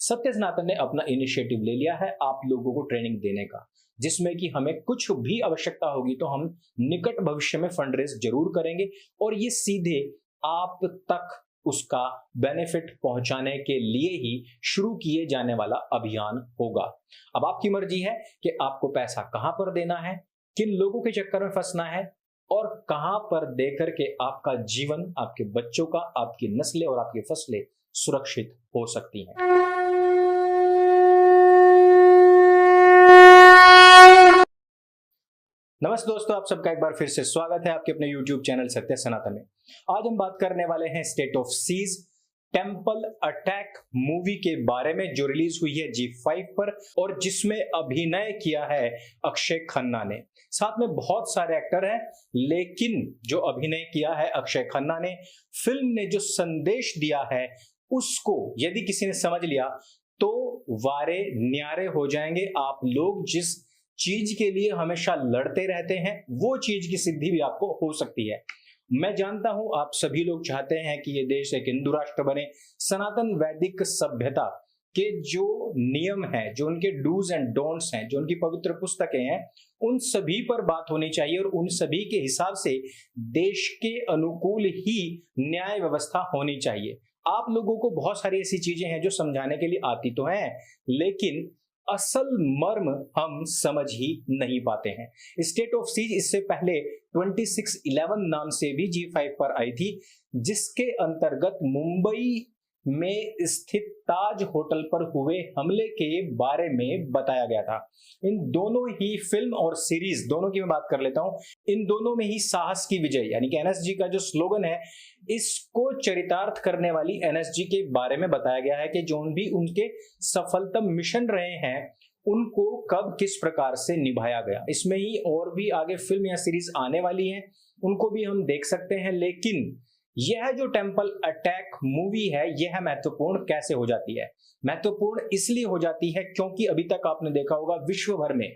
सत्य सनातन ने अपना इनिशिएटिव ले लिया है आप लोगों को ट्रेनिंग देने का, जिसमें कि हमें कुछ भी आवश्यकता होगी तो हम निकट भविष्य में फंड रेज जरूर करेंगे और ये सीधे आप तक उसका बेनिफिट पहुंचाने के लिए ही शुरू किए जाने वाला अभियान होगा। अब आपकी मर्जी है कि आपको पैसा कहां पर देना है, किन लोगों के चक्कर में फंसना है और कहां पर देकर के आपका जीवन, आपके बच्चों का, आपकी नस्लें और आपकी फसलें सुरक्षित हो सकती हैं। नमस्ते दोस्तों, आप सबका एक बार फिर से स्वागत है आपके अपने YouTube चैनल सत्य सनातन में। आज हम बात करने वाले हैं State of Siege Temple Attack movie के बारे में, जो रिलीज हुई है G5 पर और जिसमें अभिनय किया है अक्षय खन्ना ने। साथ में बहुत सारे एक्टर हैं, लेकिन जो अभिनय किया है अक्षय खन्ना ने, फिल्म ने जो संदेश दिया है उसको यदि किसी ने समझ लिया तो वारे न्यारे हो जाएंगे। आप लोग जिस चीज के लिए हमेशा लड़ते रहते हैं वो चीज की सिद्धि भी आपको हो सकती है। मैं जानता हूं आप सभी लोग चाहते हैं कि ये देश एक हिंदू राष्ट्र बने। सनातन वैदिक सभ्यता के जो नियम हैं, जो उनके डूज एंड डोंट्स हैं, जो उनकी पवित्र पुस्तकें हैं, उन सभी पर बात होनी चाहिए और उन सभी के हिसाब से देश के अनुकूल ही न्याय व्यवस्था होनी चाहिए। आप लोगों को बहुत सारी ऐसी चीजें हैं जो समझाने के लिए आती तो हैं, लेकिन असल मर्म हम समझ ही नहीं पाते हैं। स्टेट ऑफ सीज इससे पहले 2611 नाम से भी G5 पर आई थी, जिसके अंतर्गत मुंबई में स्थित ताज होटल पर हुए हमले के बारे में बताया गया था। इन दोनों ही फिल्म और सीरीज दोनों की मैं बात कर लेता हूं। इन दोनों में ही साहस की विजय यानी कि NSG का जो स्लोगन है, इसको चरितार्थ करने वाली NSG के बारे में बताया गया है कि जो भी उनके सफलतम मिशन रहे हैं उनको कब किस प्रकार से निभाया गया। इसमें ही और भी आगे फिल्म या सीरीज आने वाली हैं, उनको भी हम देख सकते हैं। लेकिन यह जो टेंपल अटैक मूवी है यह महत्वपूर्ण कैसे हो जाती है? महत्वपूर्ण इसलिए हो जाती है क्योंकि अभी तक आपने देखा होगा विश्व भर में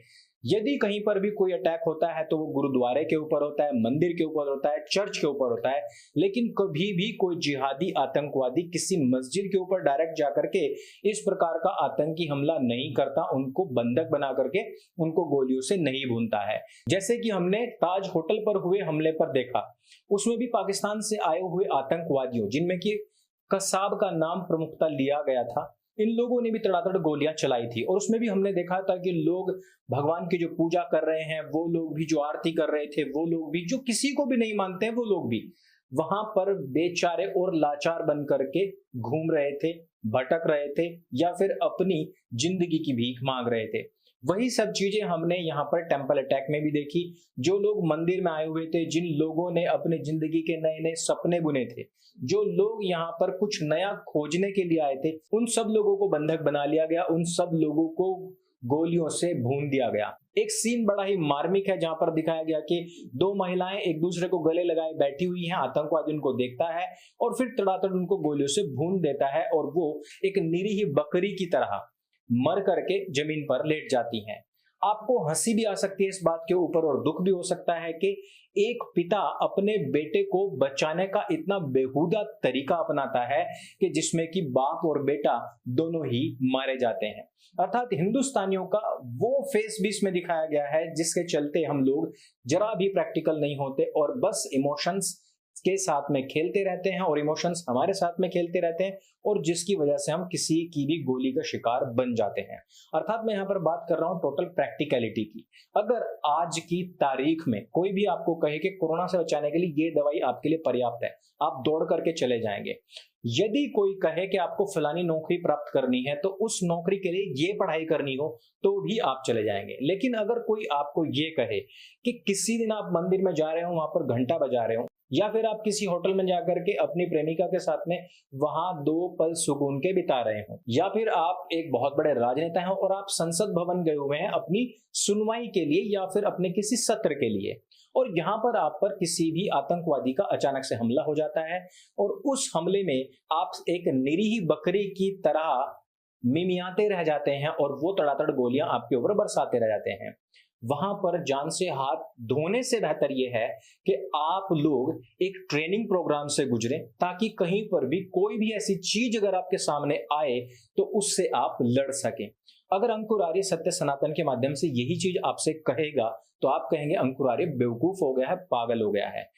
यदि कहीं पर भी कोई अटैक होता है तो वो गुरुद्वारे के ऊपर होता है, मंदिर के ऊपर होता है, चर्च के ऊपर होता है, लेकिन कभी भी कोई जिहादी आतंकवादी किसी मस्जिद के ऊपर डायरेक्ट जाकर के इस प्रकार का आतंकी हमला नहीं करता, उनको बंधक बना करके उनको गोलियों से नहीं भूनता है। जैसे कि हमने ताज होटल पर हुए हमले पर देखा, उसमें भी पाकिस्तान से आए हुए आतंकवादियों, जिनमें कि कसाब का नाम प्रमुखता लिया गया था, इन लोगों ने भी तड़ातड़ गोलियां चलाई थी और उसमें भी हमने देखा था कि लोग भगवान की जो पूजा कर रहे हैं वो लोग भी, जो आरती कर रहे थे वो लोग भी, जो किसी को भी नहीं मानते हैं वो लोग भी वहां पर बेचारे और लाचार बन करके घूम रहे थे, भटक रहे थे या फिर अपनी जिंदगी की भीख मांग रहे थे। वही सब चीजें हमने यहाँ पर टेंपल अटैक में भी देखी। जो लोग मंदिर में आए हुए थे, जिन लोगों ने अपने जिंदगी के नए नए सपने बुने थे, जो लोग यहाँ पर कुछ नया खोजने के लिए आए थे, उन सब लोगों को बंधक बना लिया गया, उन सब लोगों को गोलियों से भून दिया गया। एक सीन बड़ा ही मार्मिक है जहां पर दिखाया गया कि दो महिलाएं एक दूसरे को गले लगाए बैठी हुई हैं, आतंकवादी उनको देखता है और फिर तड़ातड़ उनको गोलियों से भून देता है और वो एक निरीह बकरी की तरह मर करके जमीन पर लेट जाती हैं। आपको हंसी भी आ सकती है इस बात के ऊपर और दुख भी हो सकता है कि एक पिता अपने बेटे को बचाने का इतना बेहुदा तरीका अपनाता है कि जिसमें कि बाप और बेटा दोनों ही मारे जाते हैं। अर्थात हिंदुस्तानियों का वो फेस भी इसमें दिखाया गया है जिसके चलते हम लोग जरा भी प्रैक्टिकल नहीं होते और बस इमोशंस के साथ में खेलते रहते हैं और इमोशंस हमारे साथ में खेलते रहते हैं और जिसकी वजह से हम किसी की भी गोली का शिकार बन जाते हैं। अर्थात मैं यहाँ पर बात कर रहा हूँ टोटल प्रैक्टिकलिटी की। अगर आज की तारीख में कोई भी आपको कहे कि कोरोना से बचाने के लिए ये दवाई आपके लिए पर्याप्त है, आप दौड़ करके चले जाएंगे। यदि कोई कहे कि आपको फलानी नौकरी प्राप्त करनी है तो उस नौकरी के लिए ये पढ़ाई करनी हो तो भी आप चले जाएंगे। लेकिन अगर कोई आपको ये कहे कि किसी दिन आप मंदिर में जा रहे हो, वहां पर घंटा बजा रहे हो, या फिर आप किसी होटल में जाकर के अपनी प्रेमिका के साथ में वहां 2 पल सुकून के बिता रहे हो, या फिर आप एक बहुत बड़े राजनेता हैं और आप संसद भवन गए हुए हैं अपनी सुनवाई के लिए या फिर अपने किसी सत्र के लिए, और यहाँ पर आप पर किसी भी आतंकवादी का अचानक से हमला हो जाता है और उस हमले में आप एक निरीह बकरी की तरह मिमियाते रह जाते हैं और वो तड़ातड़ गोलियां आपके ऊपर बरसाते रह जाते हैं। वहां पर जान से हाथ धोने से बेहतर यह है कि आप लोग एक ट्रेनिंग प्रोग्राम से गुजरे, ताकि कहीं पर भी कोई भी ऐसी चीज अगर आपके सामने आए तो उससे आप लड़ सकें। अगर अंकुर आर्य सत्य सनातन के माध्यम से यही चीज आपसे कहेगा तो आप कहेंगे अंकुर आर्य बेवकूफ हो गया है, पागल हो गया है।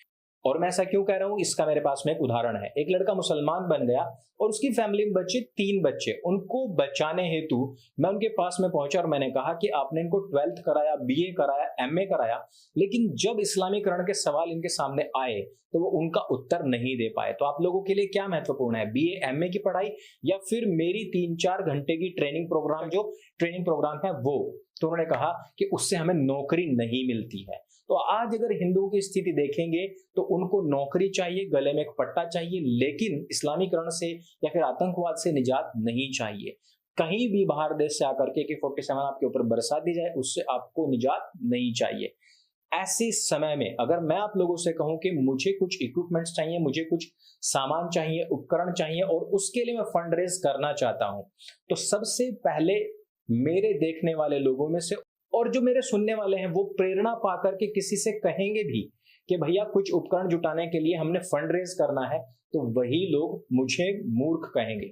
और मैं ऐसा क्यों कह रहा हूं, इसका मेरे पास में एक उदाहरण है। एक लड़का मुसलमान बन गया और उसकी फैमिली में बच्चे 3 बच्चे, उनको बचाने हेतु मैं उनके पास में पहुंचा और मैंने कहा कि आपने इनको 12th कराया, बीए कराया, एमए कराया, लेकिन जब इस्लामीकरण के सवाल इनके सामने आए तो वो उनका उत्तर नहीं दे पाए। तो आप लोगों के लिए क्या महत्वपूर्ण है, बीए एमए की पढ़ाई या फिर मेरी 3-4 घंटे की ट्रेनिंग प्रोग्राम, जो ट्रेनिंग प्रोग्राम है वो? तो उन्होंने कहा कि उससे हमें नौकरी नहीं मिलती है। तो आज अगर हिंदुओं की स्थिति देखेंगे तो उनको नौकरी चाहिए, गले में एक पट्टा चाहिए, लेकिन इस्लामीकरण से या फिर आतंकवाद से निजात नहीं चाहिए। कहीं भी बाहर देश से आकर के AK-47 आपके ऊपर बरसा दी जाए, उससे आपको निजात नहीं चाहिए। ऐसे समय में अगर मैं आप लोगों से कहूं कि मुझे कुछ इक्विपमेंट्स चाहिए, मुझे कुछ सामान चाहिए, उपकरण चाहिए और उसके लिए मैं फंड रेज करना चाहता हूं, तो सबसे पहले मेरे देखने वाले लोगों में से और जो मेरे सुनने वाले हैं वो प्रेरणा पाकर के किसी से कहेंगे भी कि भैया कुछ उपकरण जुटाने के लिए हमने फंड रेज करना है, तो वही लोग मुझे मूर्ख कहेंगे।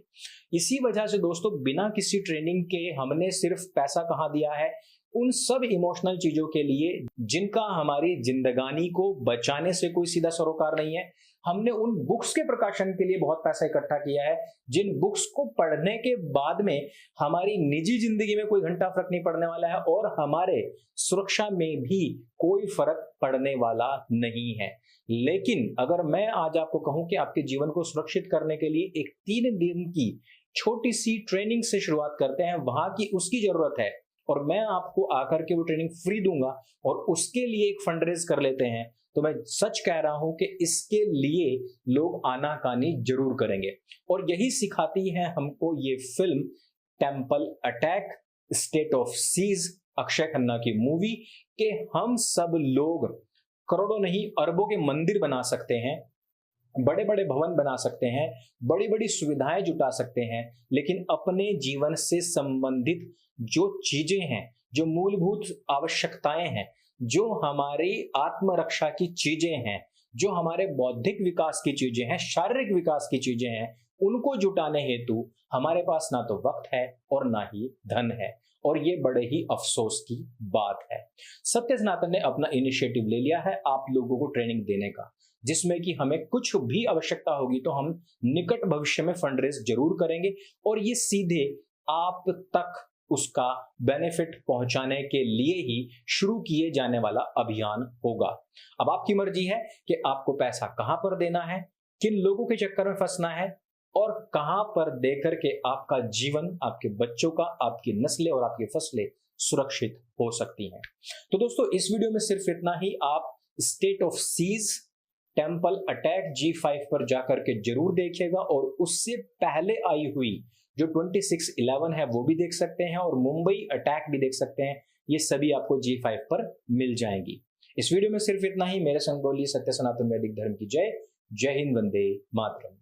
इसी वजह से दोस्तों, बिना किसी ट्रेनिंग के हमने सिर्फ पैसा कहाँ दिया है उन सब इमोशनल चीजों के लिए जिनका हमारी जिंदगानी को बचाने से कोई सीधा सरोकार नहीं है। हमने उन बुक्स के प्रकाशन के लिए बहुत पैसा इकट्ठा किया है जिन बुक्स को पढ़ने के बाद में हमारी निजी जिंदगी में कोई घंटा फर्क नहीं पड़ने वाला है और हमारे सुरक्षा में भी कोई फर्क पड़ने वाला नहीं है। लेकिन अगर मैं आज आपको कहूं कि आपके जीवन को सुरक्षित करने के लिए एक 3 दिन की छोटी सी ट्रेनिंग से शुरुआत करते हैं, वहां की उसकी जरूरत है और मैं आपको आकर के वो ट्रेनिंग फ्री दूंगा और उसके लिए एक फंड रेज कर लेते हैं, तो मैं सच कह रहा हूं कि इसके लिए लोग आनाकानी जरूर करेंगे। और यही सिखाती है हमको ये film Temple Attack, State of Siege, Akshaye Khanna की मूवी, कि हम सब लोग करोड़ों नहीं अरबों के मंदिर बना सकते हैं, बड़े बड़े भवन बना सकते हैं, बड़ी बड़ी सुविधाएं जुटा सकते हैं, लेकिन अपने जीवन से संबंधित जो चीजें हैं, जो मूलभूत आवश्यकताएं हैं, जो हमारी आत्मरक्षा की चीजें हैं, जो हमारे बौद्धिक विकास की चीजें हैं, शारीरिक विकास की चीजें हैं, उनको जुटाने हेतु हमारे पास ना तो वक्त है और ना ही धन है। और ये बड़े ही अफसोस की बात है। सत्य सनातन ने अपना इनिशिएटिव ले लिया है आप लोगों को ट्रेनिंग देने का, जिसमें कि हमें कुछ भी आवश्यकता होगी तो हम निकट भविष्य में फंड रेज जरूर करेंगे और ये सीधे आप तक उसका बेनिफिट पहुंचाने के लिए ही शुरू किए जाने वाला अभियान होगा। अब आपकी मर्जी है कि आपको पैसा कहां पर देना है, किन लोगों के चक्कर में फंसना है और कहां पर देकर के आपका जीवन, आपके बच्चों का, आपकी नस्लें और आपकी फसलें सुरक्षित हो सकती हैं। तो दोस्तों, इस वीडियो में सिर्फ इतना ही। आप State of Siege Temple Attack G5 पर जाकर के जरूर देखिएगा और उससे पहले आई हुई जो 26/11 है वो भी देख सकते हैं और मुंबई अटैक भी देख सकते हैं। ये सभी आपको G5 पर मिल जाएंगी। इस वीडियो में सिर्फ इतना ही। मेरे संग बोलिए सत्य सनातन वैदिक धर्म की जय। जय हिंद, वंदे मातरम।